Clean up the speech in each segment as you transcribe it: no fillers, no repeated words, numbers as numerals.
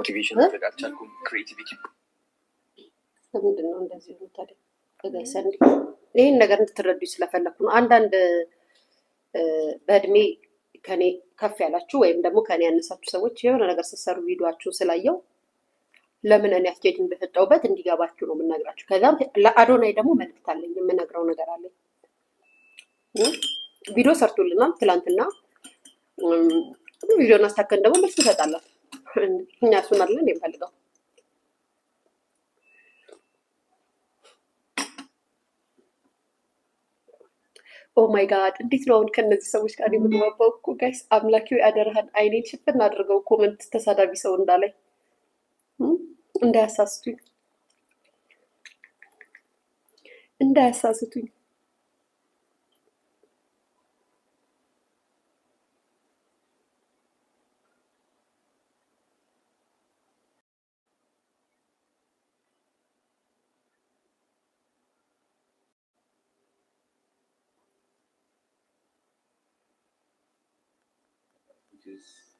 ሞቲቬሽን ተጋጫልኩም ክሬቲቪቲ ምንድነው እንደዚህ ነው ታዲያ? በጋይሰንዲ ይሄን ነገር እንድትረዱ ስለፈለኩ ነው። አንዳንድ በእድሜ ከኔ ከፍ ያላችሁ ወይም ደግሞ ከኔ ያነሳችሁ ሰዎች የሆነ ነገር ስትሰሩ ቪዲዮአችሁ ስላየው ለምን እኔ አስኬጅ እንደፈጣውበት እንዲገባችሁ ነው የምነግራችሁ። ከዛም ለአዶናይ ደግሞ መልክት አለኝ የምነግረው ነገር አለኝ። ቪዲዮ ሰርቶልናል ትላንትና። ቪዲዮን አስተካክለን ደግሞ መልስ እንሰጣለን። እኛ እሱን አይደለም የምፈልገው። ኦ ማይ ጋድ እንዴት ነው አሁን ከነዚህ ሰዎች ጋር የምግባባው እኮ ጋይስ። አምላኪው ያደረህን አይኔን ሽፍን አድርገው ኮመንት ተሳዳቢ ሰው እንዳላይ እንዳያሳስቱኝ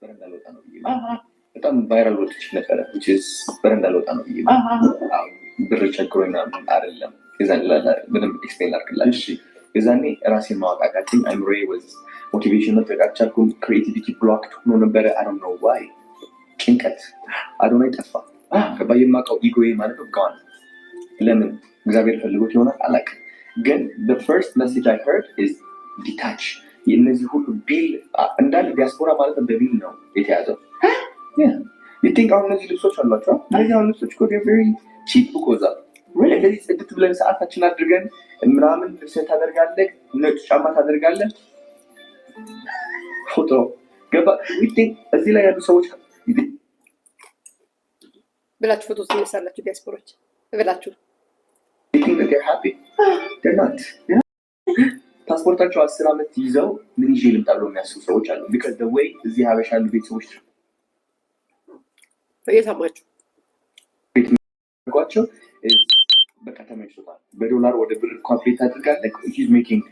በረንዳ ለውጣ ነው ብዬ በጣም ቫይራል ወጥች ነበረ በረንዳ ለውጣ ነው ብዬ ብር ቸግሮኝ አይደለም። የዛን ምንም ኤክስፕሌን ላድርግላችሁ። የዛኔ ራሴን ማወቅ አቃተኝ። አይምሮዬ ወዝ ሞቲቬሽን መጠቃት ቻልኩም። ክሪኤቲቪቲ ብሎክ ሆኖ ነበረ። አይ ዶንት ኖ ዋይ። ጭንቀት አዶናይ ጠፋ። ገባ የማውቀው ኢጎዬ ማለት ነው ጋን። ለምን እግዚአብሔር ፈልጎት ይሆናል አላውቅም። ግን the first message I heard is detach። የእነዚህ ሁሉ ቢል እንዳለ ዲያስፖራ ማለት በቢል ነው የተያዘው። you አሁን እነዚህ ልብሶች አሏቸው። እነዚህ አሁን ልብሶች እኮ very cheap ብቆዛ እንደዚህ ጽድት ብለን ሰዓታችን አድርገን ምናምን ልብስ ታደርጋለህ፣ ነጭ ጫማ ታደርጋለህ፣ ፎቶ ገባ እዚህ ላይ ያሉ ሰዎች ብላችሁ ፎቶ ትነሳላችሁ። ዲያስፖራዎች ብላችሁ they're happy. They're not. ፓስፖርታቸው 10 ዓመት ይዘው ምን ይዤ ልምጣ ብለው የሚያስቡ ሰዎች አሉ። because the way እዚህ ሀበሻ ያሉ ቤተሰቦች እየሰማችሁ ጓቸው በቃ ተመችቶታል። በዶላር ወደ ብር ኮምፕሊት አድርጋለህ። he's making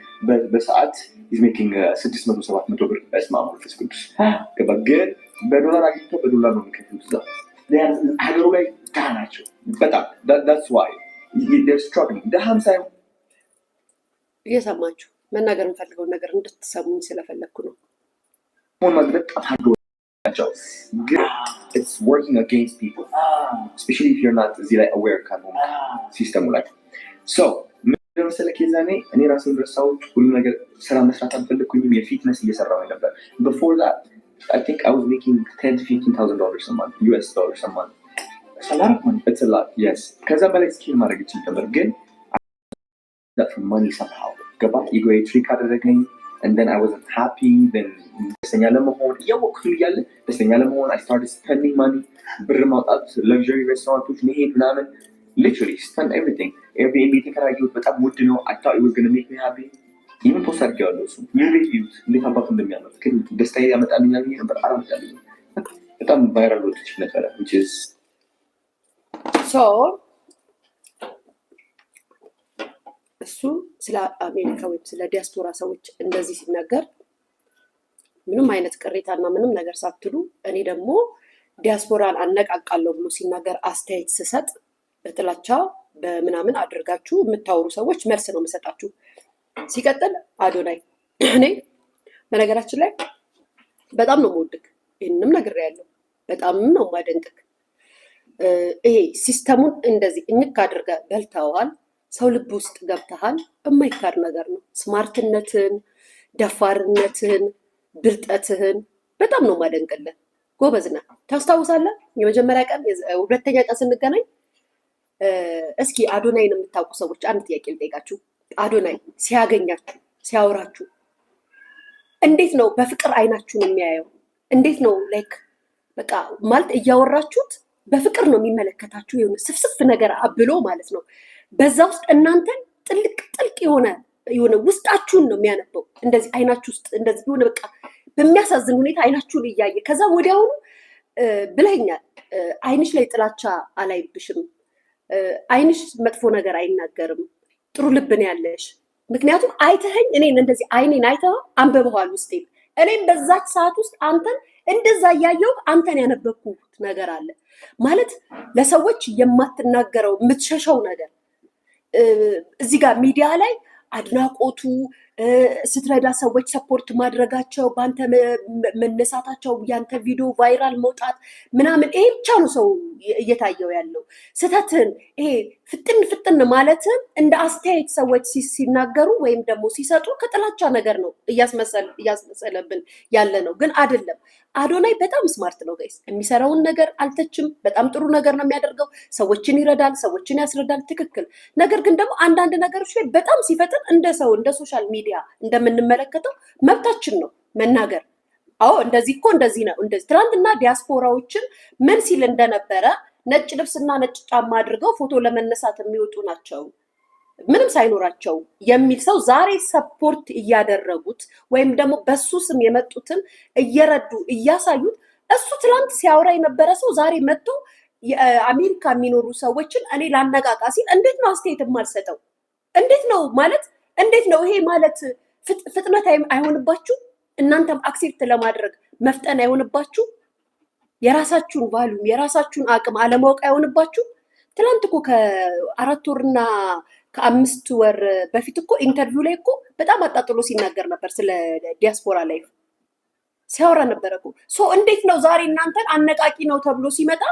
በሰዓት he's making 600-700 ብር በስማሙ ፍስኩስ ገባ። ግን በዶላር አግኝቶ በዶላር ነው የሚከፍሉት። እዛ ሀገሩ ላይ ድሃ ናቸው በጣም that's why they're struggling። ድሃም ሳይሆን እየሰማችሁ መናገር የምፈልገው ነገር እንድትሰሙኝ ስለፈለኩ ነው። It's working against people, especially if you're not aware system like so መሰለህ የዛኔ እኔ ራሴን ረሳሁት። ሁሉ ነገር ስራ መስራት አልፈለኩኝም። የፊትነስ እየሰራሁ ነበር። before that I think I was making $10,000-$15,000 a month US dollars a month. It's a lot of money. It's a lot, yes. ከዛ በላይ ስኪል ማድረግ ይችል ነበር ግን that for money somehow ገባ ኢጎዬ ትሪክ አደረገኝ። and then I wasn't happy. then ደስተኛ ለመሆን እያወቅኩት እያለ ደስተኛ ለመሆን I started spending money ብር ማውጣት፣ luxury restaurants መሄድ ምናምን literally spend everything. Airbnb ተከራየሁት በጣም ውድ ነው። I thought it was going to make me happy. even post አድርጌዋለሁ። እሱ የቤት ዩዝ እንዴት አባቱ እንደሚያመጥ ግን ደስታዬ ያመጣልኛል ብዬ ነበር። አላመጣልኝም። በጣም ቫይራል ወጥች ነበረ which is so እሱ ስለ አሜሪካ ወይም ስለ ዲያስፖራ ሰዎች እንደዚህ ሲናገር ምንም አይነት ቅሬታና ምንም ነገር ሳትሉ እኔ ደግሞ ዲያስፖራን አነቃቃለሁ ብሎ ሲናገር አስተያየት ስሰጥ በጥላቻ በምናምን አድርጋችሁ የምታወሩ ሰዎች መልስ ነው የምሰጣችሁ። ሲቀጥል አዶናይ እኔ በነገራችን ላይ በጣም ነው የምወድክ፣ ይህንንም ነግሬያለሁ። በጣም ነው የማደንቅክ። ይሄ ሲስተሙን እንደዚህ እኝክ አድርገህ በልተዋል። ሰው ልብ ውስጥ ገብተሃል። የማይካድ ነገር ነው። ስማርትነትን፣ ደፋርነትን፣ ብልጠትህን በጣም ነው ማደንቅልን። ጎበዝ ነህ። ታስታውሳለህ? የመጀመሪያ ቀን ሁለተኛ ቀን ስንገናኝ እስኪ አዶናይን የምታውቁ ሰዎች አንድ ጥያቄ ልጠይቃችሁ። አዶናይ ሲያገኛችሁ ሲያወራችሁ እንዴት ነው በፍቅር አይናችሁን የሚያየው? እንዴት ነው ላይክ በቃ ማለት እያወራችሁት በፍቅር ነው የሚመለከታችሁ። የሆነ ስፍስፍ ነገር አብሎ ማለት ነው። በዛ ውስጥ እናንተን ጥልቅ የሆነ ውስጣችሁን ነው የሚያነበው። እንደዚህ አይናችሁ ውስጥ እንደዚህ የሆነ በቃ በሚያሳዝን ሁኔታ አይናችሁን እያየ ከዛ ወዲያውኑ ብለኛል፣ አይንሽ ላይ ጥላቻ አላይብሽም፣ አይንሽ መጥፎ ነገር አይናገርም፣ ጥሩ ልብን ያለሽ። ምክንያቱም አይተኸኝ እኔን እንደዚህ አይኔን አይተኸው አንበበዋል ውስጤ። እኔም በዛች ሰዓት ውስጥ አንተን እንደዛ ያየው አንተን ያነበብኩት ነገር አለ ማለት ለሰዎች የማትናገረው የምትሸሸው ነገር እዚህ ጋር ሚዲያ ላይ አድናቆቱ ስትረዳ ሰዎች ሰፖርት ማድረጋቸው ባንተ መነሳታቸው ያንተ ቪዲዮ ቫይራል መውጣት ምናምን ይሄ ብቻ ነው ሰው እየታየው ያለው ስተትን ይሄ ፍጥን ማለትን እንደ አስተያየት ሰዎች ሲናገሩ ወይም ደግሞ ሲሰጡ ከጥላቻ ነገር ነው እያስመሰለብን ያለ ነው ግን አይደለም አዶናይ በጣም ስማርት ነው ጋይስ የሚሰራውን ነገር አልተችም በጣም ጥሩ ነገር ነው የሚያደርገው ሰዎችን ይረዳል ሰዎችን ያስረዳል ትክክል ነገር ግን ደግሞ አንዳንድ ነገሮች ላይ በጣም ሲፈጥን እንደ ሰው እንደ ሶሻል ሚዲያ እንደምንመለከተው መብታችን ነው መናገር አዎ እንደዚህ እኮ እንደዚህ ነው እንደዚህ ትናንትና ዲያስፖራዎችን ምን ሲል እንደነበረ ነጭ ልብስና ነጭ ጫማ አድርገው ፎቶ ለመነሳት የሚወጡ ናቸው ምንም ሳይኖራቸው የሚል ሰው ዛሬ ሰፖርት እያደረጉት ወይም ደግሞ በሱ ስም የመጡትን እየረዱ እያሳዩት እሱ ትናንት ሲያወራ የነበረ ሰው ዛሬ መጥቶ የአሜሪካ የሚኖሩ ሰዎችን እኔ ላነቃቃ ሲል እንዴት ነው አስተያየት የማልሰጠው እንዴት ነው ማለት እንዴት ነው ይሄ ማለት ፍጥነት አይሆንባችሁ እናንተም አክሴፕት ለማድረግ መፍጠን አይሆንባችሁ የራሳችሁን ቫልዩም የራሳችሁን አቅም አለማወቅ አይሆንባችሁ ትናንት እኮ ከ4 ወርና ከ5 ወር በፊት እኮ ኢንተርቪው ላይ እኮ በጣም አጣጥሎ ሲናገር ነበር ስለ ዲያስፖራ ላይፍ ሲያወራ ነበር እኮ ሶ እንዴት ነው ዛሬ እናንተን አነቃቂ ነው ተብሎ ሲመጣ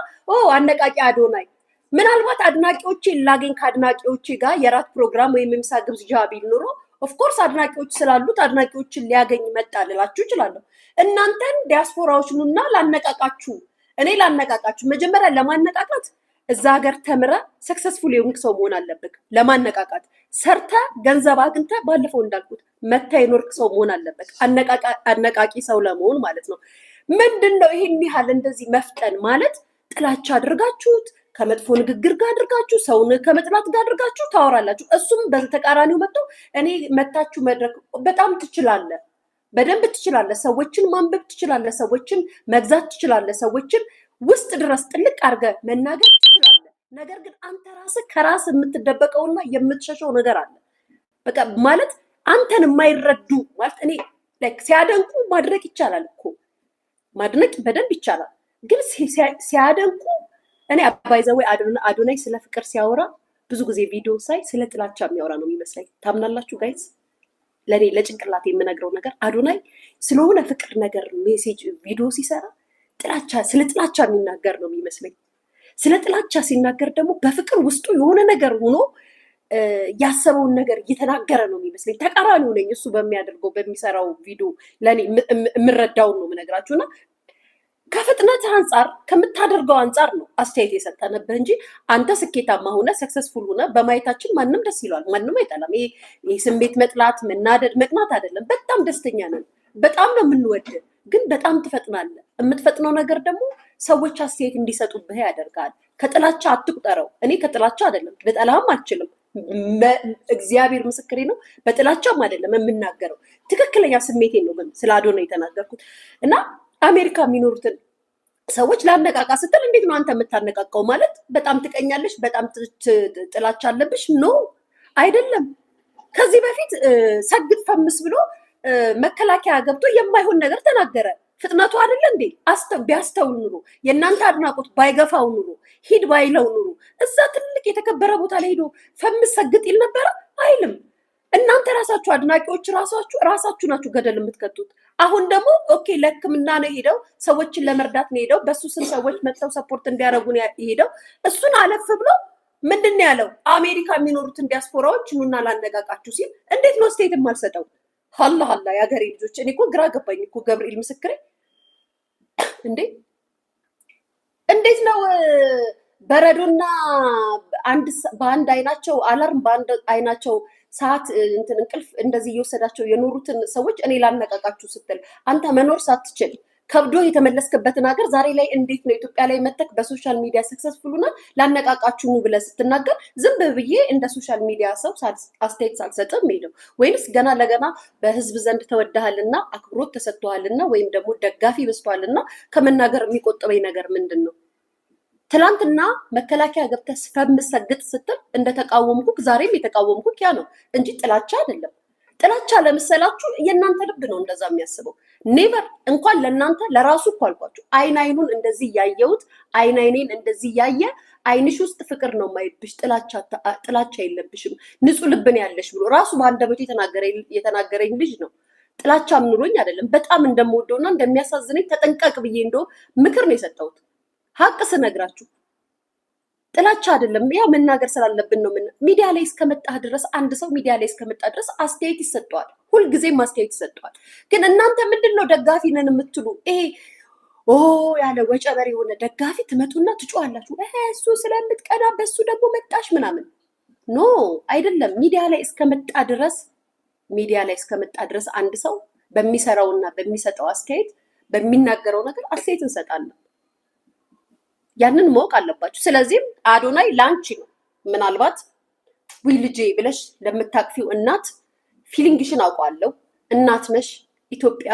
አነቃቂ አዶናይ ምናልባት አድናቂዎቼ ላገኝ ከአድናቂዎቼ ጋር የራት ፕሮግራም ወይም ምሳ ግብዣ ቢል ኖሮ ኦፍኮርስ አድናቂዎች ስላሉት አድናቂዎችን ሊያገኝ መጣ ልላችሁ እችላለሁ እናንተን ዲያስፖራዎች ኑና ላነቃቃችሁ እኔ ላነቃቃችሁ መጀመሪያ ለማነቃቃት እዛ ሀገር ተምረ ሰክሰስፉል የሆንክ ሰው መሆን አለብክ ለማነቃቃት ሰርተ ገንዘብ አግኝተ ባለፈው እንዳልኩት መታ የኖርክ ሰው መሆን አለብክ አነቃቂ ሰው ለመሆን ማለት ነው ምንድነው ይሄን ያህል እንደዚህ መፍጠን ማለት ጥላቻ አድርጋችሁት ከመጥፎ ንግግር ጋር አድርጋችሁ ሰውን ከመጥላት ጋር አድርጋችሁ ታወራላችሁ እሱም በተቃራኒው መጥቶ እኔ መታችሁ መድረክ በጣም ትችላለህ በደንብ ትችላለህ ሰዎችን ማንበብ ትችላለህ ሰዎችን መግዛት ትችላለህ ሰዎችን ውስጥ ድረስ ጥልቅ አድርገህ መናገር ትችላለህ ነገር ግን አንተ ራስህ ከራስ የምትደበቀውና የምትሸሸው ነገር አለ በቃ ማለት አንተን የማይረዱ ማለት እኔ ላይክ ሲያደንቁ ማድረግ ይቻላል እኮ ማድነቅ በደንብ ይቻላል ግን ሲያደንቁ እኔ አባይዘው አዶናይ ስለ ፍቅር ሲያወራ ብዙ ጊዜ ቪዲዮ ሳይ ስለ ጥላቻ የሚያወራ ነው የሚመስለኝ ታምናላችሁ ጋይስ ለኔ ለጭንቅላት የምነግረው ነገር አዶናይ ስለሆነ ፍቅር ነገር ሜሴጅ ቪዲዮ ሲሰራ ጥላቻ ስለ ጥላቻ የሚናገር ነው የሚመስለኝ ስለ ጥላቻ ሲናገር ደግሞ በፍቅር ውስጡ የሆነ ነገር ሆኖ ያሰበውን ነገር እየተናገረ ነው የሚመስለኝ ተቃራኒው ነኝ እሱ በሚያደርገው በሚሰራው ቪዲዮ ለኔ የምረዳው ነው የምነግራችሁና ከፍጥነት አንፃር ከምታደርገው አንፃር ነው አስተያየት የሰጠነብህ እንጂ አንተ ስኬታማ ሆነ ሰክሰስፉል ሆነ በማየታችን ማንም ደስ ይላል ማንም አይጠላም ይሄ ስሜት መጥላት መናደድ መቅናት አይደለም በጣም ደስተኛ ነን በጣም ነው የምንወድ ግን በጣም ትፈጥናለህ የምትፈጥነው ነገር ደግሞ ሰዎች አስተያየት እንዲሰጡብህ ያደርጋል ከጥላቻ አትቁጠረው እኔ ከጥላቻ አይደለም ልጠላህም አልችልም እግዚአብሔር ምስክሬ ነው በጥላቻም አይደለም የምናገረው ትክክለኛ ስሜቴን ነው ግን ስለ አዶናይ የተናገርኩት እና አሜሪካ የሚኖሩትን ሰዎች ላነቃቃ ስትል እንዴት ነው አንተ የምታነቃቃው ማለት በጣም ትቀኛለሽ በጣም ጥላቻ አለብሽ ኖ አይደለም ከዚህ በፊት ሰግጥ ፈምስ ብሎ መከላከያ ገብቶ የማይሆን ነገር ተናገረ ፍጥነቱ አይደለ እንዴ ቢያስተውል ኑሮ የእናንተ አድናቆት ባይገፋው ኑሮ ሂድ ባይለው ኑሮ እዛ ትልቅ የተከበረ ቦታ ላይ ሄዶ ፈምስ ሰግጥ ይል ነበር አይልም እናንተ ራሳችሁ አድናቂዎች ራሳችሁ ናችሁ ገደል የምትከቱት አሁን ደግሞ ኦኬ ለህክምና ነው ሄደው ሰዎችን ለመርዳት ነው ሄደው በሱ ስም ሰዎች መጥተው ሰፖርት እንዲያደርጉ ነው ሄደው እሱን አለፍ ብሎ ምንድነው ያለው አሜሪካ የሚኖሩትን ዲያስፖራዎች ኑና ላነቃቃችሁ ሲል እንዴት ነው ስቴት የማልሰጠው አላህ ያገሬ ልጆች እኔ እኮ ግራ ገባኝ እኮ ገብርኤል ምስክሬ እንዴት ነው በረዶና በአንድ አይናቸው አላርም በአንድ አይናቸው ሰዓት እንቅልፍ እንደዚህ እየወሰዳቸው የኖሩትን ሰዎች እኔ ላነቃቃችሁ ስትል አንተ መኖር ሳትችል ከብዶ የተመለስክበትን ሀገር ዛሬ ላይ እንዴት ነው ኢትዮጵያ ላይ መተክ በሶሻል ሚዲያ ሰክሰስፉልና ላነቃቃችሁ ነው ብለህ ስትናገር ዝም ብዬ እንደ ሶሻል ሚዲያ ሰው አስተያየት ሳልሰጥም ሄደው ወይንስ ገና ለገና በህዝብ ዘንድ ተወደሃልና አክብሮት ተሰጥቷልና ወይም ደግሞ ደጋፊ በዝቷልና ከመናገር የሚቆጥበኝ ነገር ምንድን ነው ትላንትና መከላከያ ገብተህ ፈምሰግጥ ስትል እንደተቃወምኩክ ዛሬም የተቃወምኩክ ያ ነው እንጂ ጥላቻ አይደለም ጥላቻ ለመሰላችሁ የእናንተ ልብ ነው እንደዛ የሚያስበው። ኔቨር እንኳን ለእናንተ ለራሱ እኮ አልኳችሁ። አይኑን እንደዚህ እያየሁት አይኔን እንደዚህ እያየ አይንሽ ውስጥ ፍቅር ነው የማይብሽ፣ ጥላቻ የለብሽም፣ ንጹህ ልብ ነው ያለሽ ብሎ ራሱ በአንደበቱ የተናገረኝ ልጅ ነው። ጥላቻም ኑሮኝ አይደለም፣ በጣም እንደምወደውና እንደሚያሳዝነኝ ተጠንቀቅ ብዬ እንደው ምክር ነው የሰጠሁት። ሀቅ ስነግራችሁ ጥላቻ አይደለም፣ ያ መናገር ስላለብን ነው። ሚዲያ ላይ እስከመጣህ ድረስ አንድ ሰው ሚዲያ ላይ እስከመጣ ድረስ አስተያየት ይሰጠዋል፣ ሁልጊዜም አስተያየት ይሰጠዋል። ግን እናንተ ምንድነው ደጋፊ ነን የምትሉ ይሄ ያለ ወጨበር የሆነ ደጋፊ ትመጡና ትጮሃላችሁ። እሱ ስለምትቀና በሱ ደግሞ መጣሽ ምናምን። ኖ አይደለም። ሚዲያ ላይ እስከመጣ ድረስ አንድ ሰው በሚሰራውና በሚሰጠው አስተያየት በሚናገረው ነገር አስተያየት እንሰጣለን። ያንን ማወቅ አለባችሁ። ስለዚህም አዶናይ ላንቺ ነው። ምናልባት ውይ ልጄ ብለሽ ለምታቅፊው እናት ፊሊንግሽን አውቀዋለሁ። እናት ነሽ፣ ኢትዮጵያ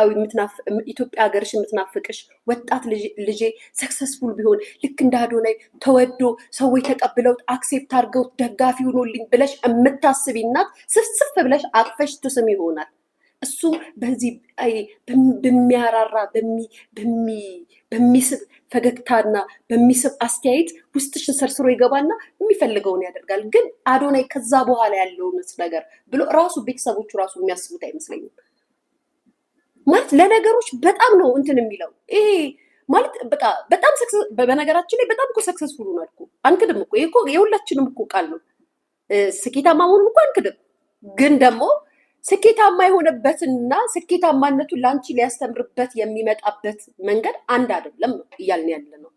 ሀገርሽ የምትናፍቅሽ ወጣት ልጄ ሰክሰስፉል ቢሆን ልክ እንደ አዶናይ ተወዶ ሰዎች ተቀብለው አክሴፕት አድርገው ደጋፊ ሆኖልኝ ብለሽ የምታስቢ እናት ስፍስፍ ብለሽ አቅፈሽ ትስም ይሆናል። እሱ በዚህ በሚያራራ በሚስብ ፈገግታና በሚስብ አስተያየት ውስጥሽን ሰርስሮ ይገባና የሚፈልገውን ያደርጋል። ግን አዶናይ ከዛ በኋላ ያለውን ነገር ብሎ ራሱ ቤተሰቦቹ ራሱ የሚያስቡት አይመስለኝም። ማለት ለነገሮች በጣም ነው እንትን የሚለው ይሄ ማለት በቃ በጣም በነገራችን ላይ በጣም እኮ ሰክሰስፉል ሆኗል እኮ አንክድም እኮ ይሄ እኮ የሁላችንም እኮ ቃል ነው። ስኬታማ መሆኑን እኮ አንክድም። ግን ደግሞ ስኬታማ የሆነበትና ስኬታማነቱን ላንቺ ሊያስተምርበት የሚመጣበት መንገድ አንድ አይደለም እያልን ያለ ነው።